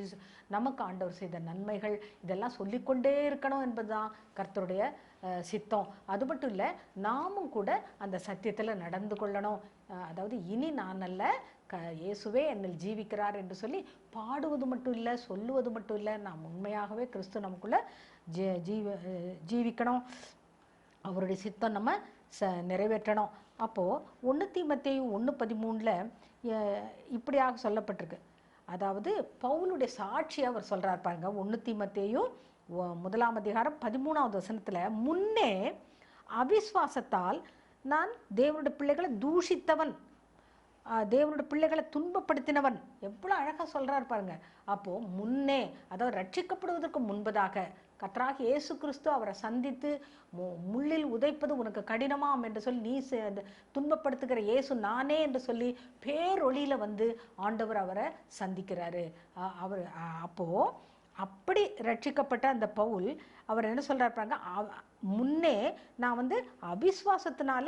Speaker 1: நமக்கு ஆண்டவர் செய்த நன்மைகள் இதெல்லாம் சொல்லிக்கொண்டே இருக்கணும் என்பதுதான் கர்த்தருடைய சித்தம். அது மட்டும் இல்லை, நாமும் கூட அந்த சத்தியத்தில் நடந்து கொள்ளணும். அதாவது இனி நான் அல்ல, இயேசுவே என்னில் ஜீவிக்கிறார் என்று சொல்லி பாடுவது மட்டும் இல்லை, சொல்லுவது மட்டும் இல்லை, நாம் உண்மையாகவே கிறிஸ்து நமக்குள்ளே ஜீவிக்கணும். அவருடைய சித்தம் நம்ம நிறைவேற்றணும். அப்போது 1 தீமோத்தேயு 1:13 இப்படியாக சொல்லப்பட்டிருக்கு. அதாவது பவுலுடைய சாட்சியை அவர் சொல்கிறார் பாருங்க. 1 தீமோத்தேயு 1:13 முன்னே அவிஸ்வாசத்தால் நான் தேவனுடைய பிள்ளைகளை தூஷித்தவன், தேவனுடைய பிள்ளைகளை துன்பப்படுத்தினவன். எவ்வளோ அழகாக சொல்கிறார் பாருங்க. அப்போது முன்னே, அதாவது ரட்சிக்கப்படுவதற்கு முன்பதாக கர்த்தராகிய இயேசு கிறிஸ்து அவரை சந்தித்து முள்ளில் உதைப்பது உனக்கு கடினமாம் என்று சொல்லி நீ துன்பப்படுத்துகிற இயேசு நானே என்று சொல்லி பேரொளியில் வந்து ஆண்டவர் அவரை சந்திக்கிறாரு. அவர் அப்போது அப்படி ரட்சிக்கப்பட்ட அந்த பவுல் அவர் என்ன சொல்கிறார் பாருங்க, முன்னே நான் வந்து அவிஸ்வாசத்தினால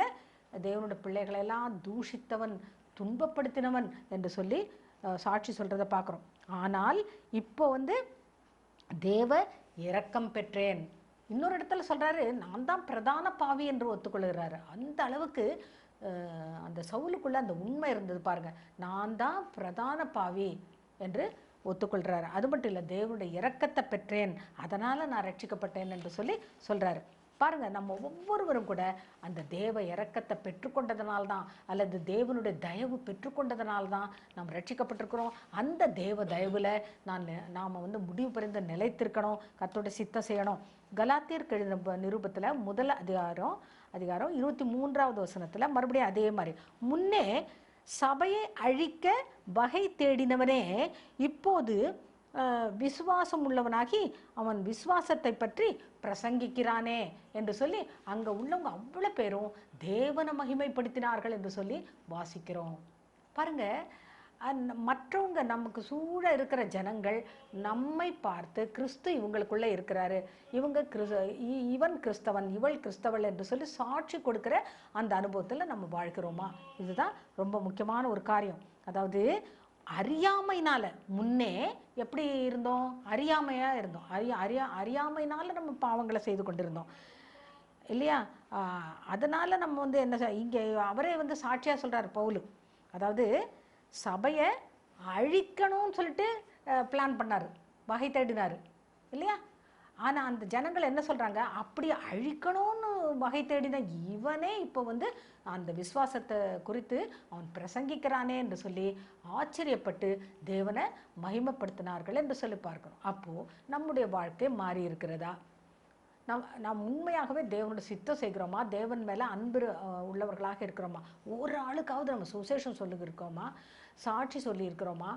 Speaker 1: தேவனுடைய பிள்ளைகளெல்லாம் தூஷித்தவன், துன்பப்படுத்தினவன் என்று சொல்லி சாட்சி சொல்கிறத பார்க்குறோம். ஆனால் இப்போ வந்து தேவ இரக்கம் பெற்றேன். இன்னொரு இடத்துல சொல்கிறாரு, நான் தான் பிரதான பாவி என்று ஒத்துக்கொள்கிறாரு. அந்த அளவுக்கு அந்த சவுலுக்குள்ளே அந்த உண்மை இருந்தது பாருங்க. நான் தான் பிரதான பாவி என்று ஒத்துக்கொள்கிறாரு. அது மட்டும் இல்லை, தேவனுடைய இரக்கத்தை பெற்றேன், அதனால் நான் ரட்சிக்கப்பட்டேன் என்று சொல்லி சொல்கிறாரு. பாருங்கள், நம்ம ஒவ்வொருவரும் கூட அந்த தேவ இரக்கத்தை பெற்றுக்கொண்டதுனால்தான், அல்லது தேவனுடைய தயவு பெற்றுக்கொண்டதுனால்தான் நாம் ரட்சிக்கப்பட்டிருக்கிறோம். அந்த தேவ தயவில் நாம் வந்து முடிவு பரிந்து நிலைத்திருக்கணும், கர்த்தருடைய சித்தம் செய்யணும். கலாத்தியர் நிருபத்தில் முதல் அதிகாரம் 23வது வசனத்தில் மறுபடியும் அதே மாதிரி, முன்னே சபையை அழிக்க வகை தேடினவனே இப்போது விசுவாசம் உள்ளவனாகி அவன் விசுவாசத்தை பற்றி பிரசங்கிக்கிறானே என்று சொல்லி அங்கே உள்ளவங்க அவ்வளோ பேரும் தேவனை மகிமைப்படுத்தினார்கள் என்று சொல்லி வாசிக்கிறோம். பாருங்க, மற்றவங்க நமக்கு சூழ இருக்கிற ஜனங்கள் நம்மை பார்த்து கிறிஸ்து இவங்களுக்குள்ளே இருக்கிறாரு, இவன் கிறிஸ்தவன், இவள் கிறிஸ்தவள் என்று சொல்லி சாட்சி கொடுக்குற அந்த அனுபவத்தில் நம்ம வாழ்கிறோமா? இதுதான் ரொம்ப முக்கியமான ஒரு காரியம். அதாவது அறியாமையினால முன்னே எப்படி இருந்தோம்? அறியாமையாக இருந்தோம். அறியாமையினால நம்ம பாவங்களை செய்து கொண்டிருந்தோம் இல்லையா? அதனால் நம்ம வந்து என்ன, இங்கே அவரே வந்து சாட்சியாக சொல்கிறார் பவுலு. அதாவது சபையை அழிக்கணும்னு சொல்லிட்டு பிளான் பண்ணார், வகை தேடினார் இல்லையா? ஆனால் அந்த ஜனங்கள் என்ன சொல்கிறாங்க, அப்படி அழிக்கணும்னு வகை தேடின இவனே இப்போ வந்து அந்த விசுவாசத்தை குறித்து அவன் பிரசங்கிக்கிறானே என்று சொல்லி ஆச்சரியப்பட்டு தேவனை மகிமைப்படுத்தினார்கள் என்று சொல்லி பார்க்கிறோம். அப்போது நம்முடைய வாழ்க்கை மாறி இருக்கிறதா? நாம் உண்மையாகவே தேவனோட சித்தம் செய்கிறோமா? தேவன் மேலே அன்பு உள்ளவர்களாக இருக்கிறோமா? ஒரு ஆளுக்காவது நம்ம சுசேஷம் சொல்லியிருக்கிறோமா? சாட்சி சொல்லியிருக்கிறோமா?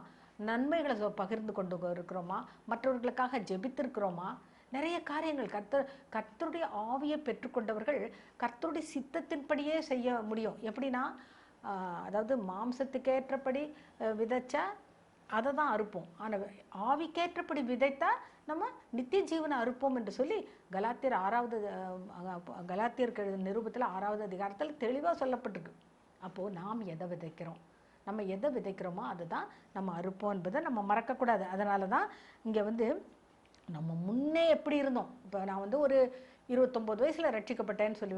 Speaker 1: நன்மைகளை பகிர்ந்து கொண்டு இருக்கிறோமா? மற்றவர்களுக்காக ஜெபித்திருக்கிறோமா? நிறைய காரியங்கள் கர்த்தருடைய ஆவியை பெற்றுக்கொண்டவர்கள் கர்த்தருடைய சித்தத்தின்படியே செய்ய முடியும். எப்படின்னா, அதாவது மாம்சத்துக்கேற்றபடி விதைச்சா அதை தான் அறுப்போம், ஆனால் ஆவிக்கேற்றபடி விதைத்தா நம்ம நித்திய ஜீவனை அறுப்போம் என்று சொல்லி கலாத்தியர் நிருபத்தில் 6வது அதிகாரத்தில் தெளிவாக சொல்லப்பட்டிருக்கு. அப்போது நாம் எதை விதைக்கிறோம், நம்ம எதை விதைக்கிறோமோ அதுதான் நம்ம அறுப்போம் என்பதை நம்ம மறக்கக்கூடாது. அதனால தான் இங்கே வந்து நம்ம முன்னே எப்படி இருந்தோம். இப்போ நான் வந்து ஒரு 29 வயசில் ரட்சிக்கப்பட்டேன்னு சொல்லி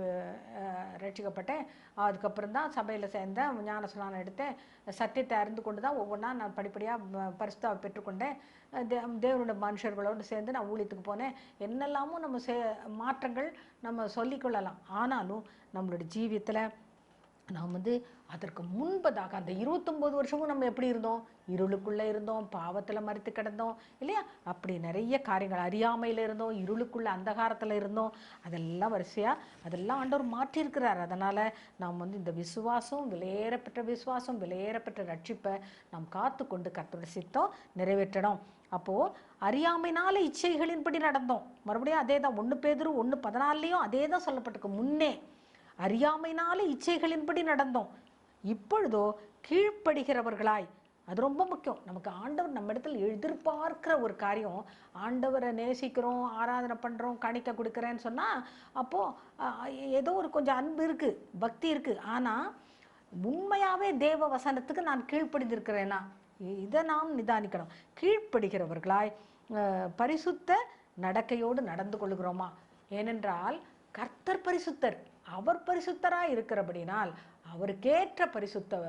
Speaker 1: ரட்சிக்கப்பட்டேன். அதுக்கப்புறம் தான் சபையில் சேர்ந்தேன், ஞான ஸ்நானம் எடுத்தேன், சத்தியத்தை அறிந்து கொண்டு தான் ஒவ்வொன்றா நான் படிப்படியாக பரிசுத்தாவை பெற்றுக்கொண்டேன். தேவனுடைய மனுஷர்களோடு சேர்ந்து நான் ஊழியத்துக்கு போனேன். என்னெல்லாமும் நம்ம மாற்றங்கள் நம்ம சொல்லிக்கொள்ளலாம். ஆனாலும் நம்மளுடைய ஜீவியத்தில் நாம் வந்து அதற்கு முன்பதாக அந்த 29 வருஷமும் நம்ம எப்படி இருந்தோம்? இருளுக்குள்ளே இருந்தோம், பாவத்தில் மறித்து கிடந்தோம் இல்லையா? அப்படி நிறைய காரியங்கள், அறியாமையில் இருந்தோம், இருளுக்குள்ளே அந்தகாரத்தில் இருந்தோம். அதெல்லாம் அதெல்லாம் ஆண்டவர் மாற்றியிருக்கிறார். அதனால் நாம் வந்து இந்த விசுவாசம், விலையேறப்பெற்ற விசுவாசம், விலையேறப்பெற்ற ரட்சிப்பை நாம் காத்து கொண்டு கர்த்தருடைய சித்தம் நிறைவேற்றணும். அப்போது அறியாமையினால இச்சைகளின்படி நடந்தோம். மறுபடியும் அதே தான் 1 பேதுரு 1:14 அதே தான் சொல்லப்பட்டிருக்கு. முன்னே அறியாமையினால இச்சைகளின்படி நடந்தோம், இப்பொழுதோ கீழ்ப்படுகிறவர்களாய். அது ரொம்ப முக்கியம். நமக்கு ஆண்டவர் நம்ம இடத்துல எதிர்பார்க்கிற ஒரு காரியம், ஆண்டவரை நேசிக்கிறோம், ஆராதனை பண்ணுறோம், காணிக்கை கொடுக்குறேன்னு சொன்னால் அப்போது ஏதோ ஒரு கொஞ்சம் அன்பு இருக்குது, பக்தி இருக்குது. ஆனால் உண்மையாகவே தேவ வசனத்துக்கு நான் கீழ்ப்படிந்திருக்கிறேனா, இதை நாம் நிதானிக்கணும். கீழ்ப்படுகிறவர்களாய் பரிசுத்த நடக்கையோடு நடந்து கொள்கிறோமா? ஏனென்றால் கர்த்தர் பரிசுத்தர், அவர் பரிசுத்தராக இருக்கிறபடினால் அவருக்கேற்ற பரிசுத்த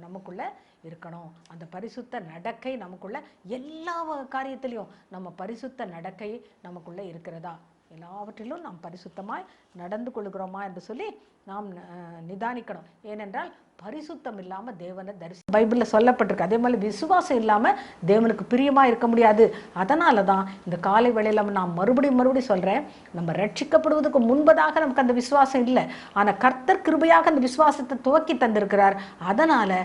Speaker 1: நமக்குள்ள இருக்கணும். அந்த பரிசுத்த நடக்கை நமக்குள்ள எல்லா காரியத்திலையும் நம்ம பரிசுத்த நடக்கை நமக்குள்ள இருக்கிறதா? எல்லாவற்றிலும் நாம் பரிசுத்தமாய் நடந்து கொள்கிறோமா என்று சொல்லி நாம் நிதானிக்கணும். ஏனென்றால் பரிசுத்தம் இல்லாமல் தேவனை பைபிளில் சொல்லப்பட்டிருக்கு. அதே மாதிரி விசுவாசம் இல்லாமல் தேவனுக்கு பிரியமாக இருக்க முடியாது. அதனால தான் இந்த காலை வேளையில் நான் மறுபடியும் சொல்கிறேன், நம்ம ரட்சிக்கப்படுவதற்கு முன்பதாக நமக்கு அந்த விசுவாசம் இல்லை. ஆனால் கர்த்தர் கிருபையாக அந்த விசுவாசத்தை துவக்கி தந்திருக்கிறார். அதனால்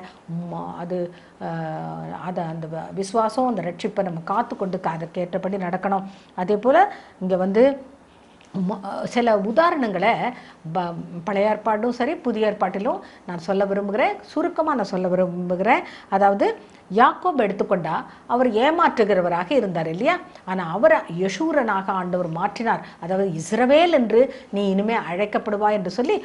Speaker 1: அந்த விசுவாசம் அந்த ரட்சிப்பை நம்ம காத்து கொண்டு அதற்கு ஏற்றபடி நடக்கணும். அதே போல் இங்கே சில உதாரணங்களை பழைய ஏற்பாடும் சரி புதிய ஏற்பாட்டிலும் நான் சொல்ல விரும்புகிறேன். சுருக்கமாக நான் சொல்ல விரும்புகிறேன். அதாவது யாக்கோபு எடுத்துக்கொண்டா அவர் ஏமாற்றுகிறவராக இருந்தார் இல்லையா? ஆனால் அவரை யசூரனாக ஆண்டவர் மாற்றினார். அதாவது இஸ்ரவேல் என்று நீ இனிமே அழைக்கப்படுவாய் என்று சொல்லி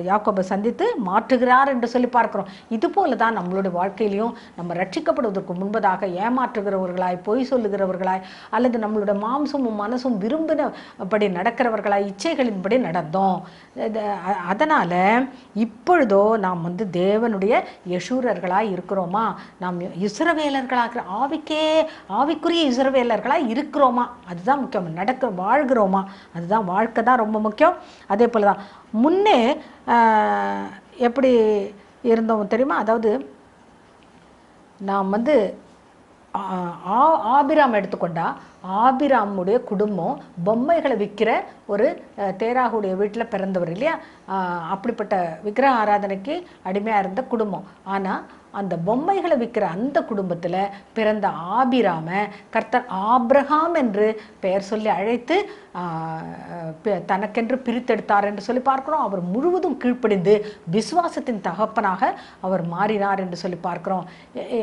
Speaker 1: யாக்கோபை சந்தித்து மாற்றுகிறார் என்று சொல்லி பார்க்கிறோம். இது போல தான் நம்மளுடைய வாழ்க்கையிலையும் நம்ம ரட்சிக்கப்படுவதற்கு முன்பதாக ஏமாற்றுகிறவர்களாய், பொய் சொல்லுகிறவர்களாய், அல்லது நம்மளுடைய மாம்சமும் மனசும் விரும்பினபடி நடக்கிறவர்களாய், இச்சைகளின்படி நடந்தோம். அதனால் இப்பொழுதோ நாம் தேவனுடைய யசூரர்களாய் இருக்கிறோமா? நாம் இஸ்ரவேலர்களாக ஆவிக்குரிய இஸ்ரவேலர்களாக இருக்கிறோமா? அதுதான் முக்கியம். வாழ்கிறோமா? அதுதான் வாழ்க்கை தான் ரொம்ப முக்கியம். அதே போல தான் முன்னே எப்படி இருந்தோம் தெரியுமா? அதாவது நாம் ஆபிராம் எடுத்துக்கொண்டா ஆபிராமுடைய குடும்பம் பொம்மைகளை விற்கிற ஒரு தேராகுடைய வீட்டில் பிறந்தவர் இல்லையா? அப்படிப்பட்ட விக்கிரக ஆராதனைக்கு அடிமையாக இருந்த குடும்பம். ஆனால் அந்த பொம்மைகளை விற்கிற அந்த குடும்பத்தில் பிறந்த ஆபிராமை கர்த்தர் ஆபிரகாம் என்று பெயர் சொல்லி அழைத்து தனக்கென்று பிரித்தெடுத்தார் என்று சொல்லி பார்க்கிறோம். அவர் முழுவதும் கீழ்ப்படிந்து விசுவாசத்தின் தகப்பனாக அவர் மாறினார் என்று சொல்லி பார்க்கிறோம்.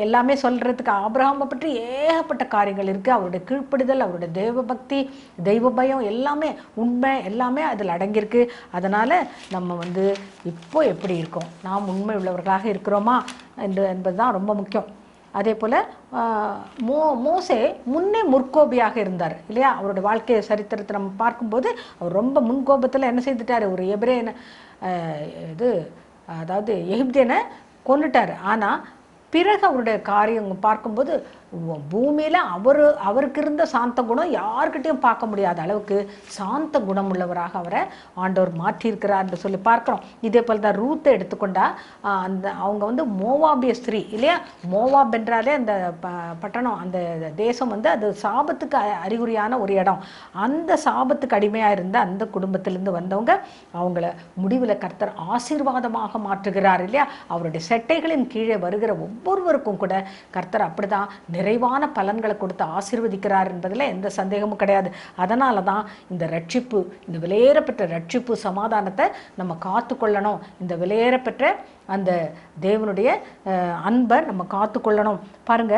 Speaker 1: எல்லாமே சொல்கிறதுக்கு ஆபிரகாமை பற்றி ஏகப்பட்ட காரியங்கள் இருக்குது. அவருடைய கீழ்ப்படிதல், அவருடைய தேவ பக்தி, தெய்வ பயம், எல்லாமே உண்மை, எல்லாமே அதில் அடங்கியிருக்கு. அதனால் நம்ம இப்போ எப்படி இருக்கோம்? நாம் உண்மை உள்ளவர்களாக இருக்கிறோமா என்பதுதான் ரொம்ப முக்கியம். அதே போல் மோசே முன்னே முற்கோபியாக இருந்தார் இல்லையா? அவருடைய வாழ்க்கை சரித்திரத்தை நம்ம பார்க்கும்போது அவர் ரொம்ப முன்கோபத்தில் என்ன செய்துட்டார்? ஒரு எபிரேயனை அதாவது எகிப்தியனை கொன்னுட்டார். ஆனால் பிறகு அவருடைய காரியம் பார்க்கும்போது பூமியில் அவருக்கு இருந்த சாந்த குணம் யார்கிட்டையும் பார்க்க முடியாத அளவுக்கு சாந்த குணம் உள்ளவராக அவரை ஆண்டவர் மாற்றியிருக்கிறார் என்று சொல்லி பார்க்குறோம். இதே போல் தான் ரூத்தை எடுத்துக்கொண்டா அவங்க மோவாபிய ஸ்திரீ இல்லையா? மோவாப் என்றாலே அந்த பட்டணம், அந்த தேசம் அது சாபத்துக்கு அறிகுறியான ஒரு இடம். அந்த சாபத்துக்கு அடிமையாக இருந்த அந்த குடும்பத்திலேருந்து வந்தவங்க அவங்கள முடிவில் கர்த்தர் ஆசீர்வாதமாக மாற்றுகிறார் இல்லையா? அவருடைய செட்டைகளின் கீழே வருகிற ஒவ்வொருவருக்கும் கூட கர்த்தர் அப்படிதான் நிறைவான பலன்களை கொடுத்து ஆசீர்வதிக்கிறார் என்பதில் எந்த சந்தேகமும் கிடையாது. அதனால தான் இந்த ரட்சிப்பு, இந்த விலையேறப்பெற்ற ரட்சிப்பு சமாதானத்தை நம்ம காத்துக்கொள்ளணும். இந்த விலையேறப்பெற்ற அந்த தேவனுடைய அன்பை நம்ம காத்துக்கொள்ளணும். பாருங்க,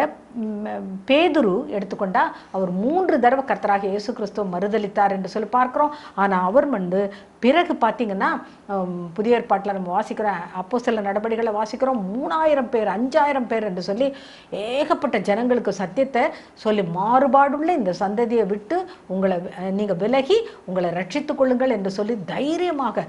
Speaker 1: பேதுரு எடுத்துக்கொண்டா அவர் 3 தடவை கர்த்தராக இயேசு கிறிஸ்துவ மறுதலித்தார் என்று சொல்லி பார்க்கிறோம். ஆனால் அவர் பிறகு பார்த்தீங்கன்னா புதிய ஏற்பாட்டில் நம்ம வாசிக்கிறோம், அப்போஸ்தல நடபடிகளை வாசிக்கிறோம், 3000 பேர் 5000 பேர் என்று சொல்லி ஏகப்பட்ட ஜனங்களுக்கு சத்தியத்தை சொல்லி மாறுபாடுள்ள இந்த சந்ததியை விட்டு நீங்கள் விலகி உங்களை ரட்சித்துக் கொள்ளுங்கள் என்று சொல்லி தைரியமாக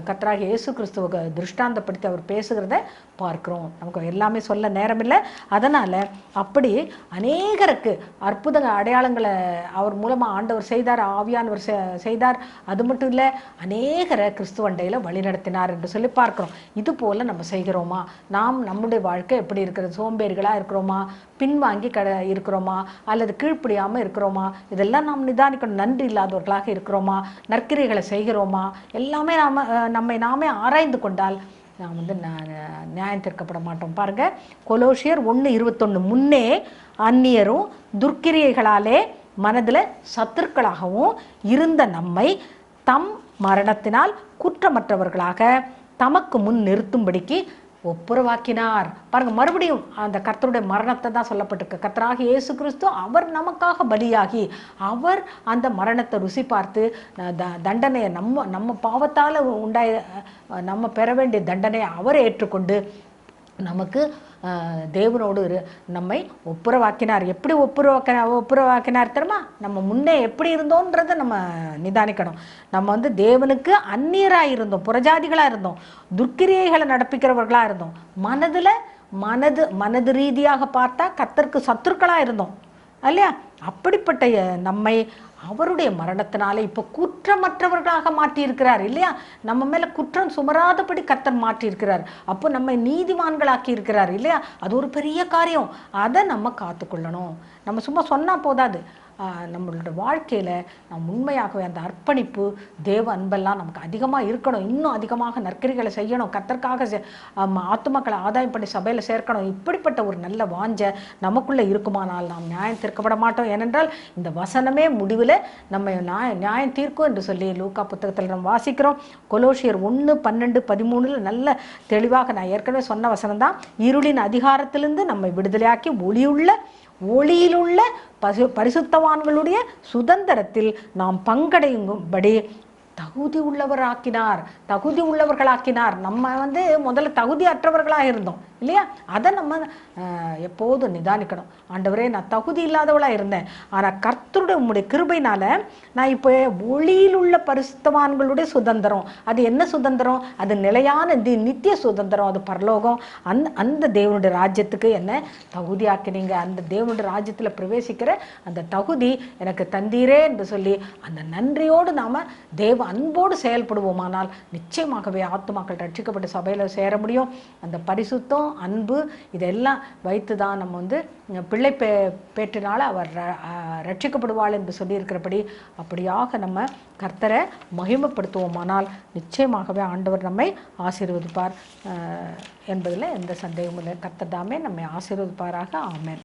Speaker 1: கர்த்தராக இயேசு கிறிஸ்துவ திருஷ்டாந்தப்படுத்தி அவர் பேசுகிறத பார்க்கிறோம். நமக்கு எல்லாமே சொல்ல நேரமில்லை. அதனால் அப்படி அநேகருக்கு அற்புத அடையாளங்களை அவர் மூலமாக ஆண்டவர் செய்தார், ஆவியானவர் செய்தார். அது மட்டும் இல்லை, அநேகரை கிறிஸ்துவண்டையில் வழி நடத்தினார் என்று சொல்லி பார்க்கிறோம். இது போல் நம்ம செய்கிறோமா? நாம் நம்முடைய வாழ்க்கை எப்படி இருக்கிறது? சோம்பேறிகளாக இருக்கிறோமா? பின்வாங்கி இருக்கிறோமா? அல்லது கீழ்ப்படியாமல் இருக்கிறோமா? இதெல்லாம் நாம் நிதானிக்கணும். நன்றி இல்லாதவர்களாக இருக்கிறோமா? நற்கிரைகளை செய்கிறோமா? எல்லாமே நம்மை நாமே ஆராய்ந்து கொண்டால் நாம் நியாயம் தீர்க்கப்பட மாட்டோம். பாருங்க, கொலோசியர் 1:21, முன்னே அந்நியரும் துர்க்கிரியைகளாலே மனதில் சத்துருக்களாகவும் இருந்த நம்மை தம் மரணத்தினால் குற்றமற்றவர்களாக தமக்கு முன் நிறுத்தும்படிக்கு ஒப்புரவாக்கினார். பாருங்க, மறுபடியும் அந்த கர்த்தருடைய மரணத்தை தான் சொல்லப்பட்டிருக்கு. கர்த்தராக இயேசு கிறிஸ்து அவர் நமக்காக பலியாகி அவர் அந்த மரணத்தை ருசி பார்த்து தண்டனையை நம்ம பாவத்தால் நம்ம பெற வேண்டிய தண்டனையை அவர் ஏற்றுக்கொண்டு நமக்கு தேவனோடு நம்மை ஒப்புரவாக்கினார். எப்படி ஒப்புரவாக்கினார் தெரியுமா? நம்ம முன்னே எப்படி இருந்தோன்றதை நம்ம நிதானிக்கணும். நம்ம தேவனுக்கு அந்நியராக இருந்தோம், புறஜாதிகளாக இருந்தோம், துர்க்கிரியைகளை நடப்பிக்கிறவர்களாக இருந்தோம், மனது ரீதியாக பார்த்தா கர்த்தருக்கு சத்துருக்களாக இருந்தோம். இல்லையா? அப்படிப்பட்ட நம்மை அவருடைய மரணத்தினாலே இப்போ குற்றமற்றவர்களாக மாற்றியிருக்கிறார் இல்லையா? நம்ம மேலே குற்றம் சுமராதபடி கர்த்தர் மாற்றியிருக்கிறார். அப்போ நம்ம நீதிமான்களாக்கி இருக்கிறார் இல்லையா? அது ஒரு பெரிய காரியம். அதை நம்ம காத்துக்கொள்ளணும். நம்ம சும்மா சொன்னால் போதாது. நம்மளோட வாழ்க்கையில் நம்ம உண்மையாகவே அந்த அர்ப்பணிப்பு, தேவ அன்பெல்லாம் நமக்கு அதிகமாக இருக்கணும். இன்னும் அதிகமாக நற்கிரிகளை செய்யணும், கர்த்தருக்காக ஆத்துமக்களை ஆதாயம் பண்ணி சபையில் சேர்க்கணும். இப்படிப்பட்ட ஒரு நல்ல வாஞ்சை நமக்குள்ளே இருக்குமானால் நாம் நியாயம் தீர்க்கப்பட மாட்டோம். ஏனென்றால் இந்த வசனமே முடிவில் நம்ம நியாயம் தீர்க்கும் என்று சொல்லி லூக்கா புத்தகத்தில் நம்ம வாசிக்கிறோம். கொலோசியர் 1:12-13 நல்ல தெளிவாக நான் ஏற்கனவே சொன்ன வசனம் தான். இருளின் அதிகாரத்திலிருந்து நம்மை விடுதலையாக்கி ஒளியிலுள்ள பரிசுத்தவான்களுடைய சுதந்திரத்தில் நாம் பங்கடையும்படி தகுதி உள்ளவர்களாக்கினார். நம்ம முதல்ல தகுதி அற்றவர்களாக இருந்தோம் இல்லையா? அதை நம்ம எப்போதும் நிதானிக்கணும். ஆண்டவரே, நான் தகுதி இல்லாதவளாக இருந்தேன், ஆனால் கர்த்தருடைய உம்முடைய கிருபையினால நான் இப்போ ஒளியில் உள்ள பரிசுத்தவான்களுடைய சுதந்திரம். அது என்ன சுதந்திரம்? அது நிலையான நித்திய சுதந்திரம். அது பரலோகம். அந்த தேவனுடைய ராஜ்யத்துக்கு என்ன தகுதியாக்கினீங்க. அந்த தேவனுடைய ராஜ்யத்தில் பிரவேசிக்கிற அந்த தகுதி எனக்கு தந்தீரே என்று சொல்லி அந்த நன்றியோடு நாம் தேவ அன்போடு செயல்படுவோமானால் நிச்சயமாகவே ஆத்துமாக்கள் ரட்சிக்கப்பட்டு சபையில் சேர முடியும். அந்த பரிசுத்தம், அன்பு, இதெல்லாம் வைத்து தான் நம்ம பிள்ளை பேற்றினால அவர் ரட்சிக்கப்படுவாள் என்று சொல்லியிருக்கிறபடி அப்படியாக நம்ம கர்த்தரை மகிமைப்படுத்துவோமானால் நிச்சயமாகவே ஆண்டவர் நம்மை ஆசீர்வதிப்பார் என்பதில் எந்த சந்தேகமும் இல்லை. கர்த்தர் தாமே நம்மை ஆசீர்வதிப்பாராக. ஆமென்.